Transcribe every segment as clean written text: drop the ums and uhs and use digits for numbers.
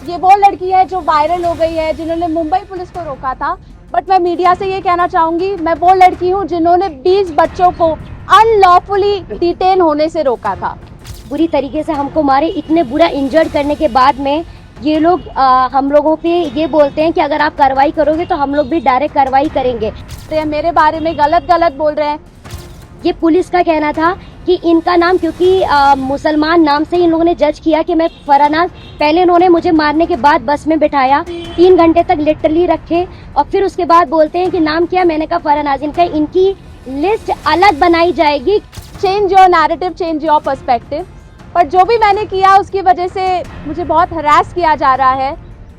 ये वो लड़की है जो वायरल हो गई है, जिन्होंने मुंबई पुलिस को रोका था। बट मैं मीडिया से ये कहना चाहूंगी, मैं वो लड़की हूँ जिन्होंने 20 बच्चों को अनलॉफुली डिटेन होने से रोका था। बुरी तरीके से हमको मारे, इतने बुरा इंजर्ड करने के बाद में ये लोग हम लोगों पे ये बोलते हैं कि अगर आप कार्रवाई करोगे तो हम लोग भी डायरेक्ट कार्रवाई करेंगे। तो मेरे बारे में गलत बोल रहे हैं। ये पुलिस का कहना था कि इनका नाम, क्योंकि मुसलमान नाम से इन लोगों ने जज किया कि मैं फरानाज, पहले इन्होंने मुझे मारने के बाद बस में बिठाया, 3 घंटे तक लिटरली रखे और फिर उसके बाद बोलते हैं कि नाम क्या, मैंने कहा फरानाज। इनकी लिस्ट अलग बनाई जाएगी। Change your narrative, change your perspective. पर जो भी मैंने किया उसकी वजह से मुझे बहुत हरास किया जा रहा है।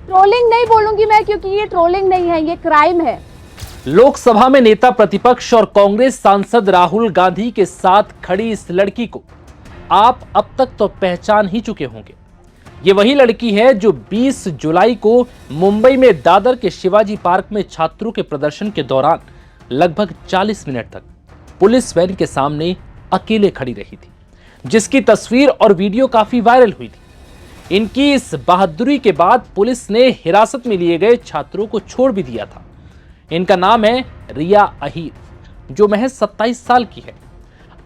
ट्रोलिंग नहीं बोलूंगी मैं, क्योंकि ये ट्रोलिंग नहीं है, ये क्राइम है। लोकसभा में नेता प्रतिपक्ष और कांग्रेस सांसद राहुल गांधी के साथ खड़ी इस लड़की को आप अब तक तो पहचान ही चुके होंगे। ये वही लड़की है जो 20 जुलाई को मुंबई में दादर के शिवाजी पार्क में छात्रों के प्रदर्शन के दौरान लगभग 40 मिनट तक पुलिस वैन के सामने अकेले खड़ी रही थी, जिसकी तस्वीर और वीडियो काफी वायरल हुई थी। इनकी इस बहादुरी के बाद पुलिस ने हिरासत में लिए गए छात्रों को छोड़ भी दिया था। इनका नाम है रिया अहीर, जो महज 27 साल की है।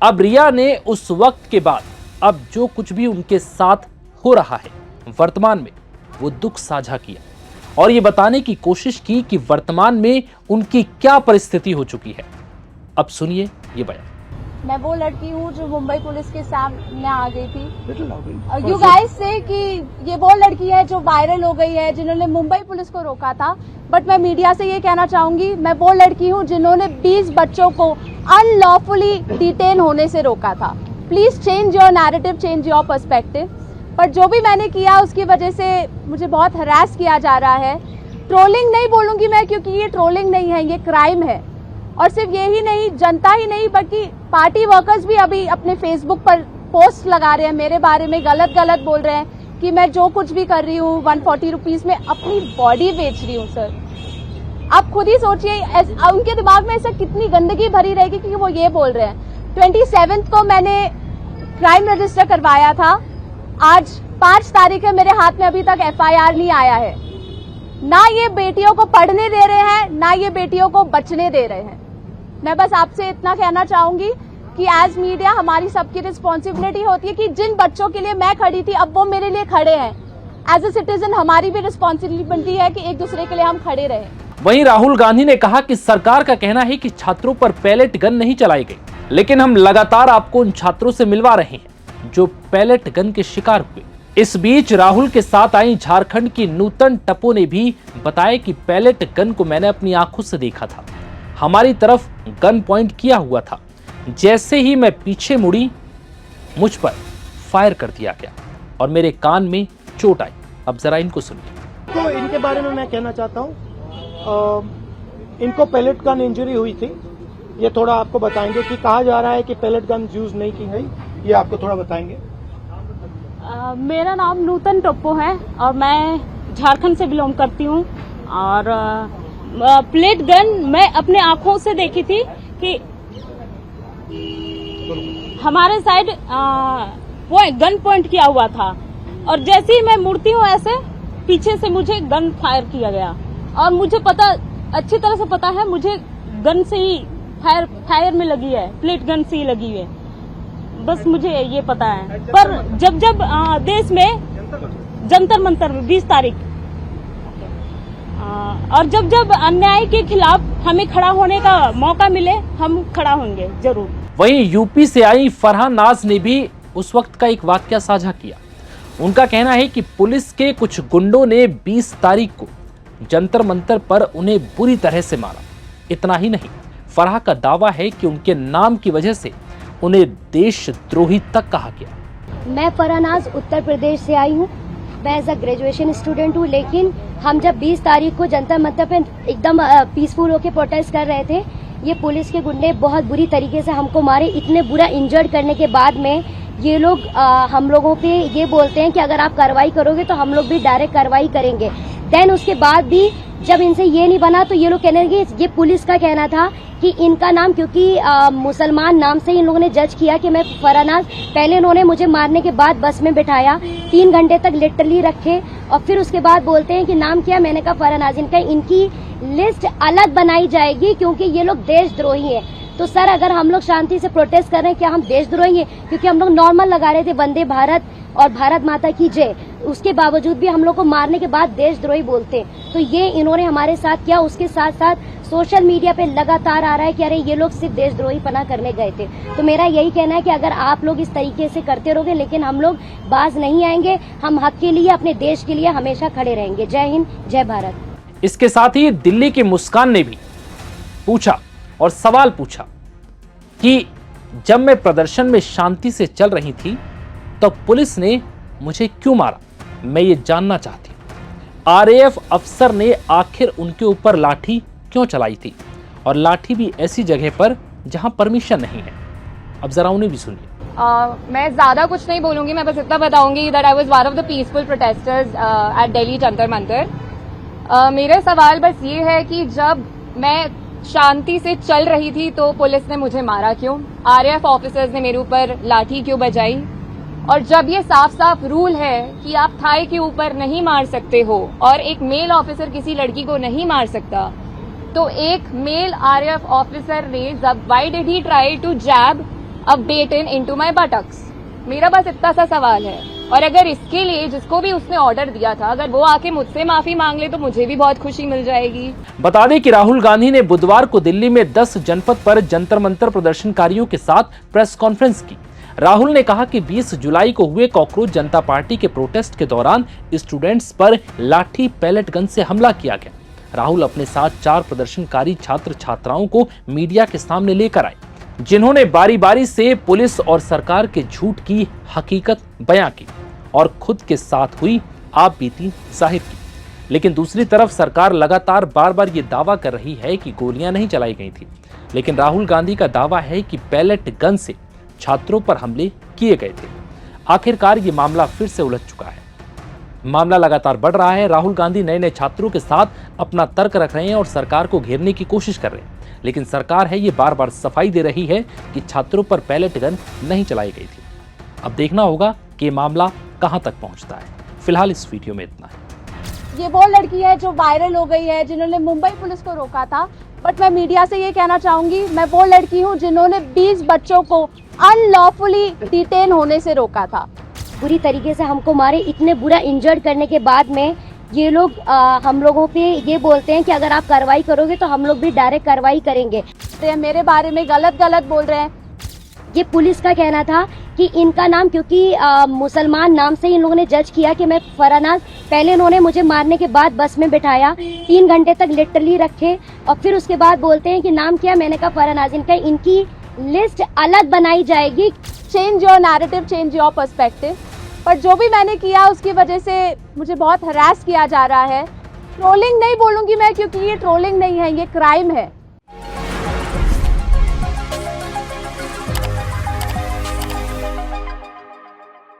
अब रिया ने उस वक्त के बाद अब जो कुछ भी उनके साथ हो रहा है वर्तमान में, वो दुख साझा किया और ये बताने की कोशिश की कि वर्तमान में उनकी क्या परिस्थिति हो चुकी है। अब सुनिए ये बयान। मैं वो लड़की हूँ जो मुंबई पुलिस के सामने आ गई थी। यू गाइस से कि ये वो लड़की है जो वायरल हो गई है, जिन्होंने मुंबई पुलिस को रोका था। बट मैं मीडिया से ये कहना चाहूंगी, मैं वो लड़की हूँ जिन्होंने 20 बच्चों को अनलॉफुली डिटेन होने से रोका था। Please change your narrative, change your perspective. पर जो भी मैंने किया उसकी वजह से मुझे बहुत हरास किया जा रहा है। ट्रोलिंग नहीं बोलूंगी मैं, क्योंकि ये ट्रोलिंग नहीं है, ये क्राइम है। और सिर्फ यही नहीं, जनता ही नहीं बल्कि पार्टी वर्कर्स भी अभी अपने फेसबुक पर पोस्ट लगा रहे हैं, मेरे बारे में गलत बोल रहे हैं कि मैं जो कुछ भी कर रही हूँ 140 रुपीज में अपनी बॉडी बेच रही हूँ। सर आप खुद ही सोचिए, उनके दिमाग में ऐसा कितनी गंदगी भरी रहेगी कि वो ये बोल रहे हैं। 27 को मैंने क्राइम रजिस्टर करवाया था, आज 5 तारीख है, मेरे हाथ में अभी तक FIR नहीं आया है। ना ये बेटियों को पढ़ने दे रहे हैं, ना ये बेटियों को बचने दे रहे हैं। मैं बस आपसे इतना कहना चाहूंगी कि एज मीडिया हमारी सबकी रिस्पॉन्सिबिलिटी होती है कि जिन बच्चों के लिए मैं खड़ी थी अब वो मेरे लिए खड़े हैं। एज ए सिटीजन हमारी भी रिस्पॉन्सिबिलिटी है कि एक दूसरे के लिए हम खड़े रहें। वहीं राहुल गांधी ने कहा कि सरकार का कहना है कि छात्रों पर पैलेट गन नहीं चलाई गई, लेकिन हम लगातार आपको उन छात्रों से मिलवा रहे हैं जो पैलेट गन के शिकार हुए। इस बीच राहुल के साथ आई झारखंड की नूतन टप्पो ने भी बताया कि पैलेट गन को मैंने अपनी आंखों से देखा था, हमारी तरफ गन पॉइंट किया हुआ था, जैसे ही मैं पीछे मुड़ी मुझ पर फायर कर दिया गया और मेरे कान में चोट आई। अब जरा इनको सुनिए। तो इनके बारे में मैं कहना चाहता हूँ, इनको पैलेट गन इंजरी हुई थी, ये थोड़ा आपको बताएंगे कि कहा जा रहा है कि पैलेट गन यूज नहीं की गई, ये आपको थोड़ा बताएंगे। मेरा नाम नूतन टप्पो है और मैं झारखंड से बिलोंग करती हूँ। और प्लेट गन मैं अपने आंखों से देखी थी कि हमारे साइड गन पॉइंट किया हुआ था और जैसे ही मैं मुड़ती हूँ ऐसे पीछे से मुझे गन फायर किया गया और मुझे पता, अच्छी तरह से पता है, मुझे गन से ही फायर में लगी है, प्लेट गन से ही लगी है, बस मुझे ये पता है। पर जब देश में जंतर मंतर में 20 तारीख और जब अन्याय के खिलाफ हमें खड़ा होने का मौका मिले, हम खड़ा होंगे जरूर। वहीं यूपी से आई फरहान नाज ने भी उस वक्त का एक वाकया साझा किया। उनका कहना है कि पुलिस के कुछ गुंडों ने 20 तारीख को जंतर मंतर पर उन्हें बुरी तरह से मारा। इतना ही नहीं, फरहा का दावा है कि उनके नाम की वजह से उन्हें देशद्रोही तक कहा गया। मैं फरहानाज उत्तर प्रदेश से आई हूँ। मैं एज अ ग्रेजुएशन स्टूडेंट हूँ, लेकिन हम जब 20 तारीख को जंतर मंतर पे एकदम पीसफुल होकर प्रोटेस्ट कर रहे थे, ये पुलिस के गुंडे बहुत बुरी तरीके से हमको मारे। इतने बुरा इंजर्ड करने के बाद में ये लोग हम लोगों पे ये बोलते हैं कि अगर आप कार्रवाई करोगे तो हम लोग भी डायरेक्ट कार्रवाई करेंगे। देन उसके बाद भी जब इनसे ये नहीं बना तो ये लोग कहने लगे, ये पुलिस का कहना था कि इनका नाम, क्योंकि मुसलमान नाम से इन लोगों ने जज किया कि मैं फरानाज, पहले इन्होंने मुझे मारने के बाद बस में बिठाया, 3 घंटे तक लिटरली रखे और फिर उसके बाद बोलते हैं कि नाम क्या, मैंने कहा फरानाज। इनकी लिस्ट अलग बनाई जाएगी क्योंकि ये लोग देशद्रोही हैं। तो सर, अगर हम लोग शांति से प्रोटेस्ट कर रहे हैं, क्या हम देशद्रोही हैं? क्योंकि हम लोग नॉर्मल लगा रहे थे वंदे भारत और भारत माता की जय, उसके बावजूद भी हम लोग को मारने के बाद देशद्रोही बोलते। तो ये इन्होंने हमारे साथ किया। उसके साथ साथ सोशल मीडिया पे लगातार आ रहा है कि अरे ये लोग सिर्फ देशद्रोही पना करने गए थे। तो मेरा यही कहना है कि अगर आप लोग इस तरीके से करते रहोगे, लेकिन हम लोग बाज नहीं आएंगे, हम हक के लिए, अपने देश के लिए हमेशा खड़े रहेंगे। जय हिंद, जय भारत। इसके साथ ही दिल्ली की मुस्कान ने भी पूछा और सवाल पूछा कि जब मैं प्रदर्शन में शांति से चल रही थी तो पुलिस ने मुझे क्यों मारा, मैं ये जानना चाहती हूं। आरएएफ अफसर ने आखिर उनके ऊपर लाठी क्यों चलाई थी, और लाठी भी ऐसी जगह पर जहां परमिशन नहीं है। अब जरा उन्हें भी सुनिए। मैं ज्यादा कुछ नहीं बोलूंगी, मैं बस इतना बताऊंगी that I was one of the peaceful protesters at Delhi Jantar Mantar. मेरा सवाल बस ये है कि जब मैं शांति से चल रही थी तो पुलिस ने मुझे मारा क्यों, आरएएफ ऑफिसर्स ने मेरे ऊपर लाठी क्यों बजाई, और जब ये साफ साफ रूल है कि आप थाई के ऊपर नहीं मार सकते हो और एक मेल ऑफिसर किसी लड़की को नहीं मार सकता, तो एक मेल आरएएफ ऑफिसर ने why did he try to jab a baton into my buttocks. मेरा बस इतना सा सवाल है, और अगर इसके लिए जिसको भी उसने ऑर्डर दिया था, अगर वो आके मुझसे माफी मांग ले तो मुझे भी बहुत खुशी मिल जाएगी। बता दें कि राहुल गांधी ने बुधवार को दिल्ली में 10 जनपद पर जंतर मंतर प्रदर्शनकारियों के साथ प्रेस कॉन्फ्रेंस की। राहुल ने कहा कि 20 जुलाई को हुए कॉकरोच जनता पार्टी के प्रोटेस्ट के दौरान स्टूडेंट्स पर लाठी पैलेट गन से हमला किया गया। राहुल अपने साथ 4 प्रदर्शनकारी छात्र छात्राओं को मीडिया के सामने लेकर आए, जिन्होंने बारी बारी से पुलिस और सरकार के झूठ की हकीकत बयां की और खुद के साथ हुई आप बीती जाहिर की। लेकिन दूसरी तरफ सरकार लगातार बार बार ये दावा कर रही है कि गोलियां नहीं चलाई गई थी, लेकिन राहुल गांधी का दावा है कि पैलेट गन से छात्रों पर हमले किए गए थे। आखिरकार ये मामला फिर से उलझ चुका है, मामला लगातार बढ़ रहा है। राहुल गांधी नए नए छात्रों के साथ अपना तर्क रख रहे हैं और सरकार को घेरने की कोशिश कर रहे हैं, लेकिन सरकार है ये बार बार सफाई दे रही है कि छात्रों पर पैलेट गन नहीं चलाई गई थी। अब देखना होगा कि ये मामला कहां तक पहुंचता है। फिलहाल इस वीडियो में इतना है। ये वो लड़की है जो वायरल हो गई है, जिन्होंने मुंबई पुलिस को रोका था। बट मैं मीडिया से ये कहना चाहूंगी, मैं वो लड़की हूँ जिन्होंने 20 बच्चों को अनलॉफुली डिटेन होने से रोका था। बुरी तरीके से हमको मारे, इतने बुरा इंजर्ड करने के बाद में ये लोग हम लोगों पे ये बोलते हैं कि अगर आप कार्रवाई करोगे तो हम लोग भी डायरेक्ट कार्रवाई करेंगे। मेरे बारे में गलत बोल रहे हैं। ये पुलिस का कहना था कि इनका नाम, क्योंकि मुसलमान नाम से इन लोगों ने जज किया कि मैं फरानाज, पहले इन्होंने मुझे मारने के बाद बस में बिठाया, 3 घंटे तक लिटरली रखे और फिर उसके बाद बोलते हैं कि नाम क्या, मैंने कहा फरानाज। इनकी लिस्ट अलग बनाई जाएगी। Change your narrative, change your perspective. पर जो भी मैंने किया उसकी वजह से मुझे बहुत हरास किया जा रहा है। ट्रोलिंग नहीं बोलूंगी मैं, क्योंकि ये ट्रोलिंग नहीं है, ये क्राइम है।